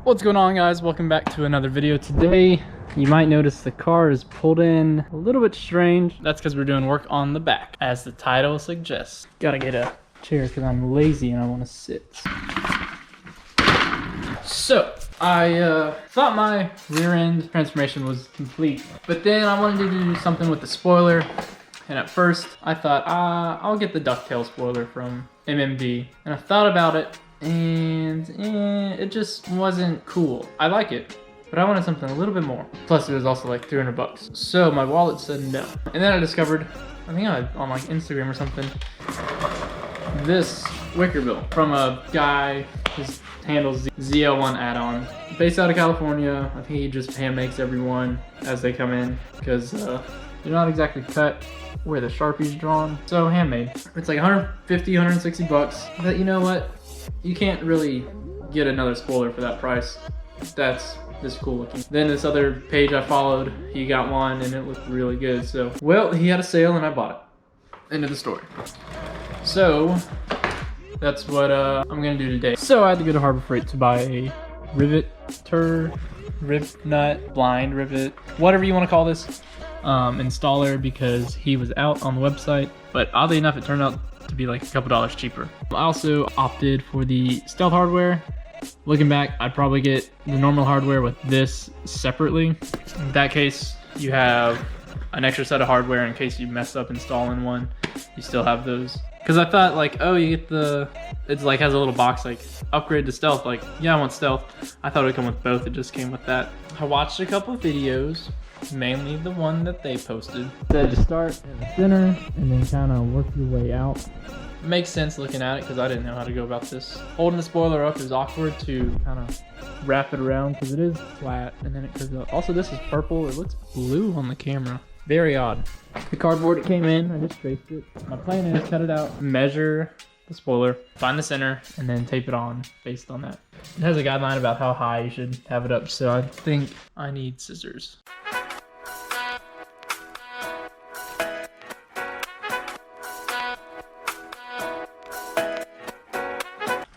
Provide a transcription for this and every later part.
What's going on, guys? Welcome back to another video. Today you might notice the car is pulled in a little bit strange. That's because we're doing work on the back, as the title suggests. Gotta get a chair because I'm lazy and I want to sit. So I thought my rear end transformation was complete, but then I wanted to do something with the spoiler. And at first I thought I'll get the ducktail spoiler from MMD, and I thought about it, and it just wasn't cool. I like it, but I wanted something a little bit more. Plus it was also like 300 bucks. So my wallet said no. And then I discovered, I think on like Instagram or something, this Wicker bill from a guy, his handles ZL1 Addons. Based out of California. I think he just hand makes everyone as they come in, because they're not exactly cut where the Sharpie's drawn. So handmade. It's like 150, 160 bucks. But you know what? You can't really get another spoiler for that price. That's this cool looking. Then this other page I followed, he got one and it looked really good. So, well, he had a sale and I bought it. End of the story. So, that's what I'm gonna do today. So I had to go to Harbor Freight to buy a rib nut, blind rivet, whatever you want to call this, installer, because he was out on the website. But oddly enough, it turned out to be like a couple dollars cheaper. I also opted for the stealth hardware. Looking back, I'd probably get the normal hardware with this separately. In that case, you have an extra set of hardware in case you mess up installing one. You still have those. Because I thought like, oh, you get the, it's like has a little box like upgrade to stealth. Like, yeah, I want stealth. I thought it would come with both. It just came with that. I watched a couple of videos, mainly the one that they posted. Said to start in the center and then kind of work your way out. Makes sense looking at it because I didn't know how to go about this. Holding the spoiler up is awkward to kind of wrap it around because it is flat and then it curves up. Also, this is purple. It looks blue on the camera. Very odd. The cardboard it came in, I just traced it. My plan is cut it out, measure the spoiler, find the center, and then tape it on based on that. It has a guideline about how high you should have it up, so I think I need scissors.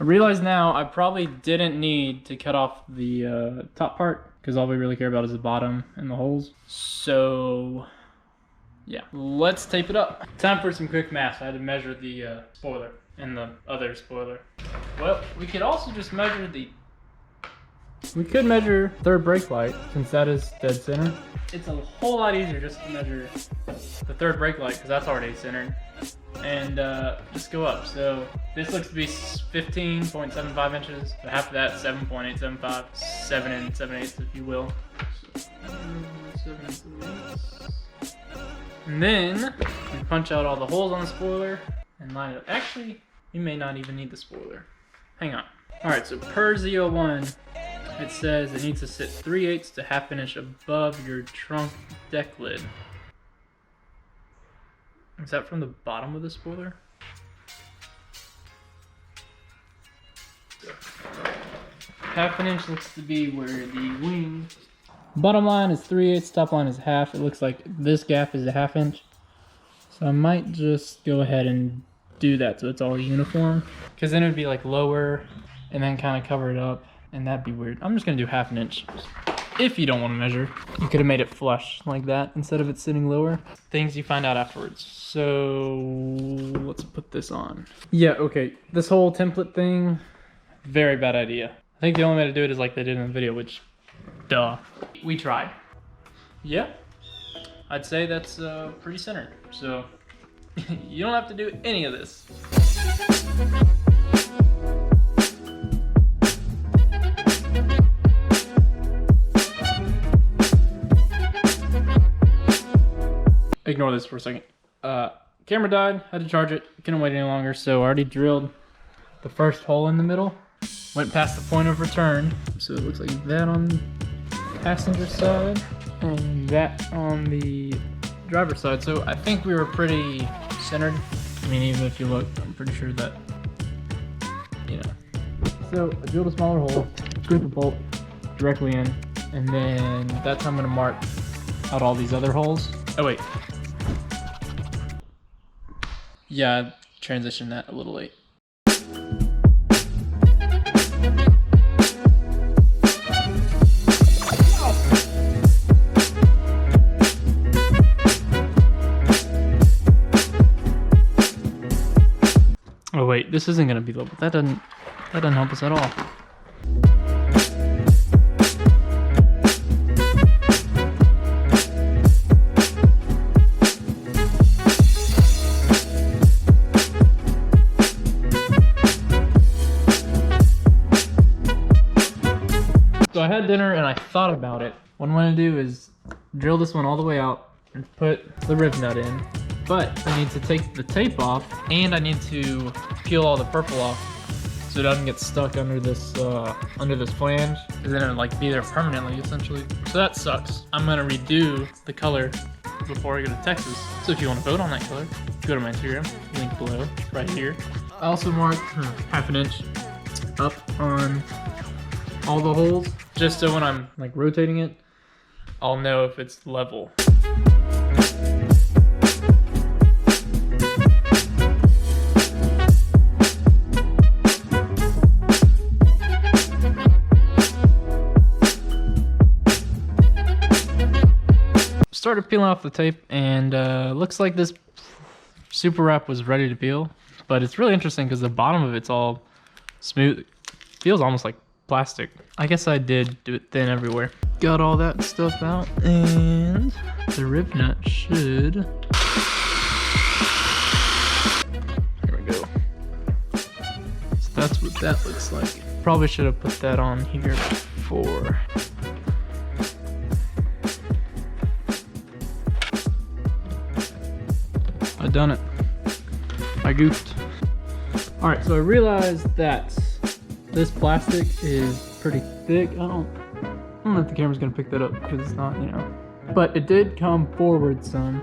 I realize now I probably didn't need to cut off the top part, because all we really care about is the bottom and the holes. So yeah, let's tape it up. Time for some quick math. I had to measure the spoiler and the other spoiler. Well, we could also just measure we could measure third brake light, since that is dead center. It's a whole lot easier just to measure the third brake light because that's already centered, and just go up. So this looks to be 15.75 inches. So half of that, 7.875, 7 7/8 if you will. So, 7 7/8. And then we punch out all the holes on the spoiler and line it up. Actually, you may not even need the spoiler. Hang on. All right, so per ZL1, it says it needs to sit 3/8 to ½ inch above your trunk deck lid. Is that from the bottom of the spoiler? ½ inch looks to be where the wing. Bottom line is 3/8, top line is half. It looks like this gap is a ½ inch. So I might just go ahead and do that so it's all uniform. Because then it would be like lower and then kind of cover it up. And that'd be weird. I'm just gonna do ½ inch. If you don't want to measure, you could have made it flush like that instead of it sitting lower. Things you find out afterwards. So let's put this on. Yeah, okay. This whole template thing, very bad idea. I think the only way to do it is like they did in the video, which, duh. We tried. Yeah, I'd say that's pretty centered. So you don't have to do any of this. Ignore this for a second. Camera died, had to charge it, couldn't wait any longer, so I already drilled the first hole in the middle. Went past the point of return, so it looks like that on the passenger side and that on the driver's side. So I think we were pretty centered. I mean, even if you look, I'm pretty sure that, you know. So I drilled a smaller hole, screwed the bolt directly in, and then that's how I'm gonna mark out all these other holes. Oh wait. Yeah, I transitioned that a little late. wait, this isn't gonna be level. That doesn't help us at all. So I had dinner and I thought about it. What I'm gonna do is drill this one all the way out and put the rib nut in. But I need to take the tape off and I need to peel all the purple off so it doesn't get stuck under this flange, and then it'll like be there permanently essentially. So that sucks. I'm gonna redo the color before I go to Texas. So if you want to vote on that color, go to my Instagram, link below, right here. I also marked half an inch up on all the holes, just so when I'm like rotating it, I'll know if it's level. Started peeling off the tape, and looks like this super wrap was ready to peel, but it's really interesting because the bottom of it's all smooth. It feels almost like plastic. I guess I did do it thin everywhere. Got all that stuff out, and the rib nut should... There we go. So that's what that looks like. Probably should have put that on here before. I done it. I goofed. All right, so I realized that this plastic is pretty thick. I don't know if the camera's gonna pick that up because it's not, you know. But it did come forward some.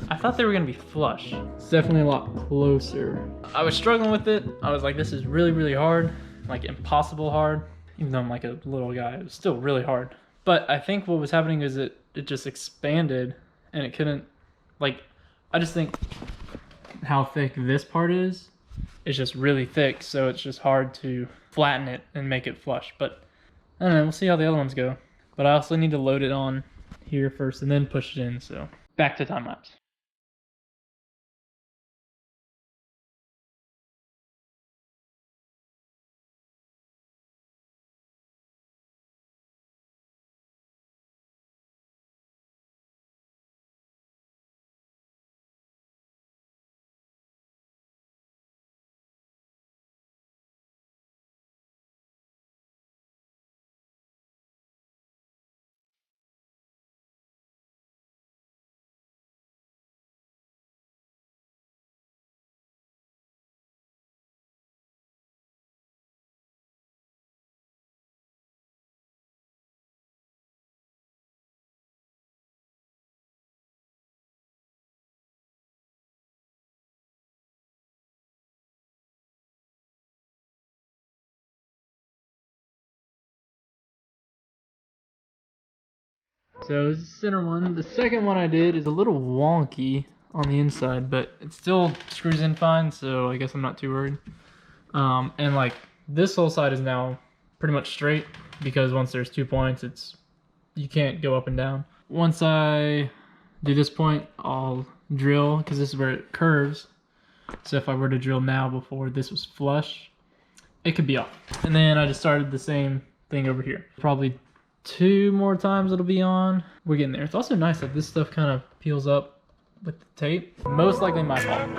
I thought they were gonna be flush. It's definitely a lot closer. I was struggling with it. I was like, this is really, really hard. Like impossible hard. Even though I'm like a little guy, it was still really hard. But I think what was happening is it just expanded and it couldn't, like, I just think how thick this part is just really thick, so it's just hard to flatten it and make it flush. But I don't know, we'll see how the other ones go. But I also need to load it on here first and then push it in, so back to time lapse. So this is the center one. The second one I did is a little wonky on the inside, but it still screws in fine, so I guess I'm not too worried. And like this whole side is now pretty much straight because once there's 2 points, you can't go up and down. Once I do this point, I'll drill because this is where it curves. So if I were to drill now before this was flush, it could be off. And then I just started the same thing over here. Probably 2 more times it'll be on. We're getting there. It's also nice that this stuff kind of peels up with the tape. Most likely my fault.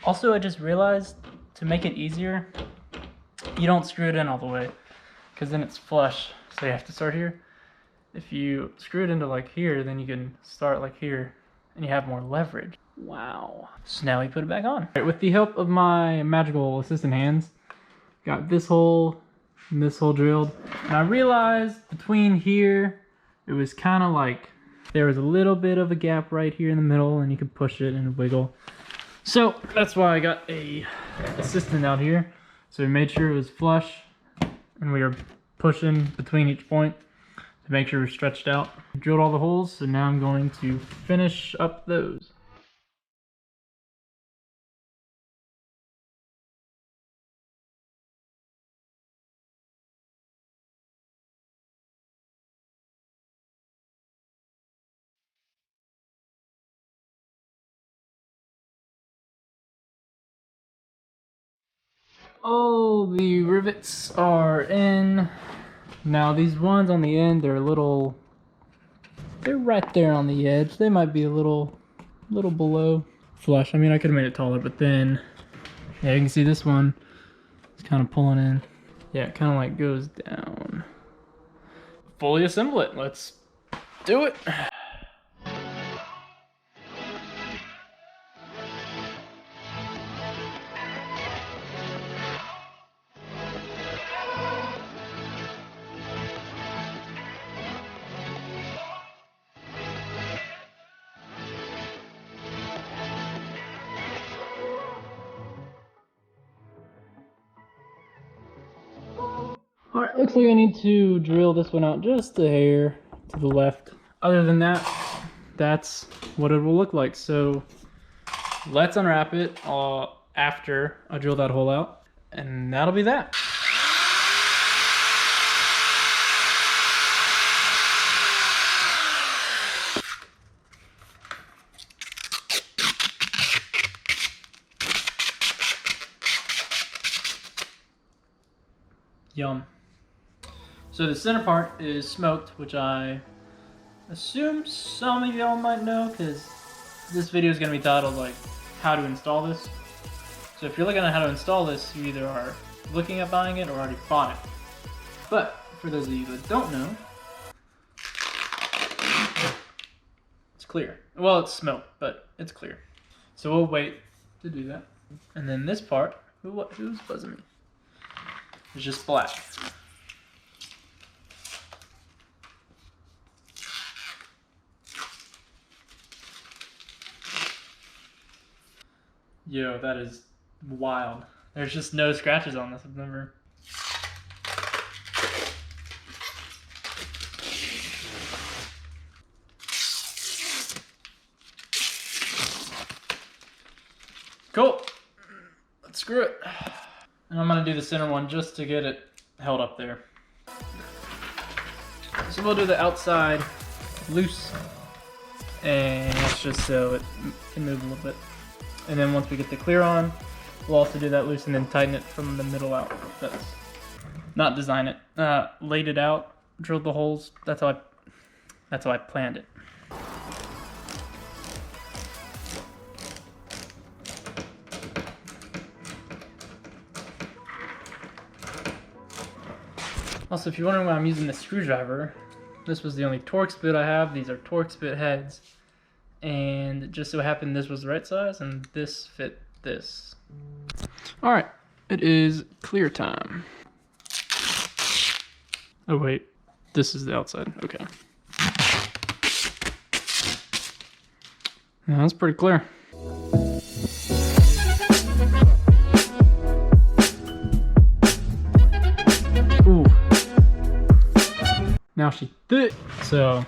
Also, I just realized to make it easier, you don't screw it in all the way because then it's flush. So you have to start here. If you screw it into like here, then you can start like here and you have more leverage. Wow. So now we put it back on. Right, with the help of my magical assistant hands, got this hole and this hole drilled. And I realized between here, it was kind of like there was a little bit of a gap right here in the middle and you could push it and wiggle. So that's why I got a assistant out here. So we made sure it was flush and we were pushing between each point to make sure we're stretched out. Drilled all the holes, so now I'm going to finish up those. All the rivets are in. Now these ones on the end, they're right there on the edge. They might be a little below flush. I mean, I could have made it taller, but then, yeah, you can see this one is kind of pulling in. Yeah, it kind of like goes down. Fully assemble it. Let's do it. Alright, looks like I need to drill this one out just a hair to the left. Other than that, that's what it will look like. So let's unwrap it after I drill that hole out, and that'll be that. Yum. So the center part is smoked, which I assume some of y'all might know, because this video is going to be titled like how to install this. So if you're looking at how to install this, you either are looking at buying it or already bought it. But for those of you that don't know, it's clear. Well, it's smoked, but it's clear. So we'll wait to do that. And then this part, who's buzzing me? It's just black. Yo, that is wild. There's just no scratches on this. I've never... Cool. Let's screw it. And I'm gonna do the center one just to get it held up there. So we'll do the outside loose, and that's just so it can move a little bit. And then once we get the clear on, we'll also do that loose and then tighten it from the middle out. That's not design it, laid it out, drilled the holes. That's how I planned it. Also, if you're wondering why I'm using this screwdriver, this was the only Torx bit I have. These are Torx bit heads. And it just so happened this was the right size and this fit this. All right, it is clear time. Oh wait, this is the outside, okay. Yeah, that's pretty clear. Ooh. Now she thick. So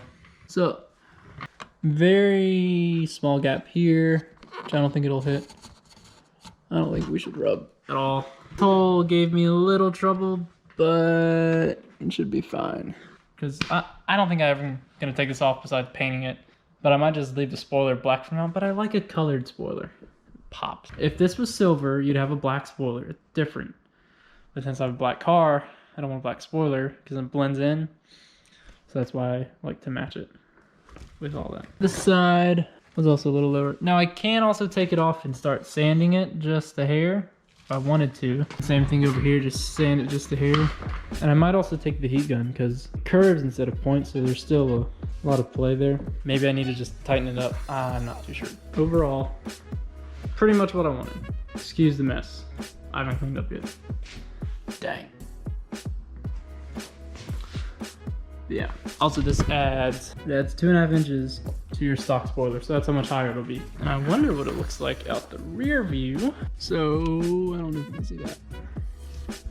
very small gap here, which I don't think it'll hit. I don't think we should rub at all. Hole gave me a little trouble, but it should be fine. Because I don't think I'm ever gonna take this off besides painting it, but I might just leave the spoiler black for now, but I like a colored spoiler. It pops. If this was silver, you'd have a black spoiler. It's different. But since I have a black car, I don't want a black spoiler because it blends in. So that's why I like to match it with all that. This side was also a little lower. Now I can also take it off and start sanding it just a hair if I wanted to. Same thing over here, just sand it just a hair. And I might also take the heat gun because curves instead of points, so there's still a lot of play there. Maybe I need to just tighten it up. I'm not too sure. Overall, pretty much what I wanted. Excuse the mess. I haven't cleaned up yet. Dang. Yeah. Also, this adds 2.5 inches to your stock spoiler, so that's how much higher it'll be. And I wonder what it looks like out the rear view. So I don't know if you can see that.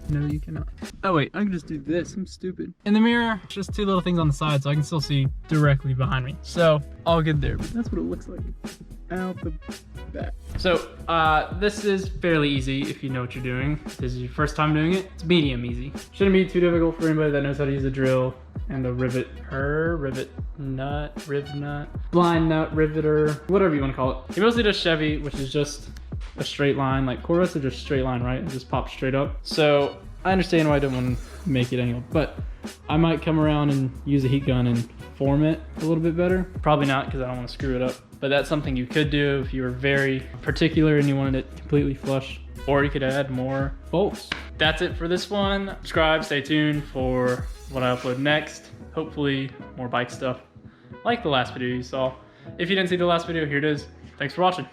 No, you cannot. Oh wait, I can just do this. I'm stupid. In the mirror, just two little things on the side, so I can still see directly behind me. So all good there. But that's what it looks like out the back. So this is fairly easy if you know what you're doing. If this is your first time doing it, it's medium easy. Shouldn't be too difficult for anybody that knows how to use a drill and a rivet, nut, blind nut, riveter, whatever you want to call it. He mostly does Chevy, which is just a straight line. Like Corvettes are just straight line, right? It just pops straight up. So I understand why I don't want to make it angled, but I might come around and use a heat gun and form it a little bit better. Probably not, because I don't want to screw it up. But that's something you could do if you were very particular and you wanted it completely flush. Or you could add more bolts. That's it for this one. Subscribe, stay tuned for what I upload next. Hopefully more bike stuff like the last video you saw. If you didn't see the last video, here it is. Thanks for watching.